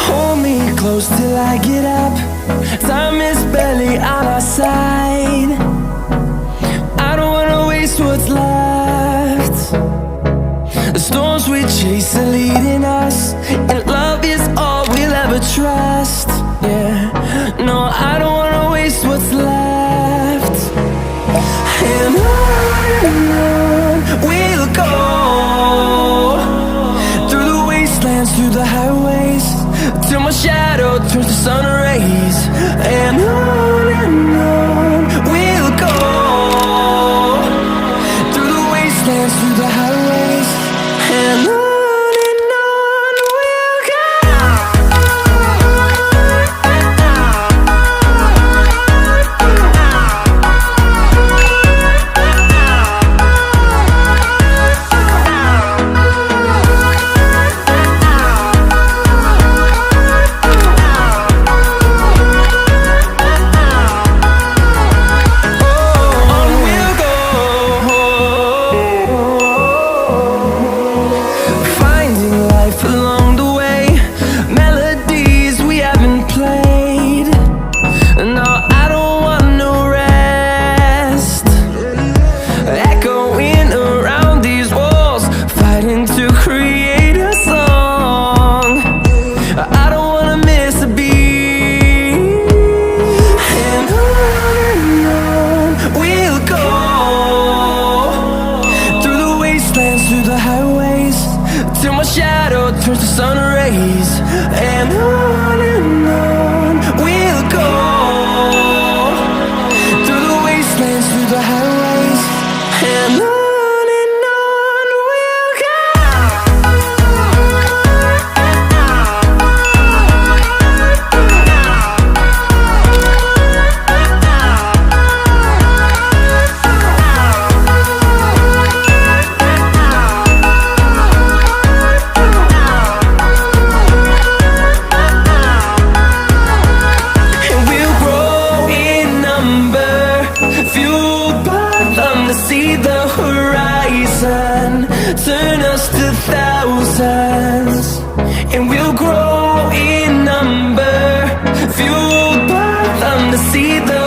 Hold me close till I get up. Time is barely on our side. I don't wanna waste what's left. The storms we chase are leading us, and love is all we'll ever trust. Yeah, no, I don't wanna waste what's left. And on we'll go, through the wastelands, through the highways, till my shadow turns to sun rays. And on we'll go, through the wastelands, through the highways, and on we'll go. Along the way, melodies we haven't played. No, I don't want no rest. Echoing around these walls, fighting to create a song. I don't wanna miss a beat. And on we'll go, through the wastelands, through the highways, till my shadow turns to sun rays. And on we'll go, through the wastelands, through the highways, and on we'll go. Fueled by them to see the horizon, turn us to thousands, and we'll grow in number. Fueled by them to see the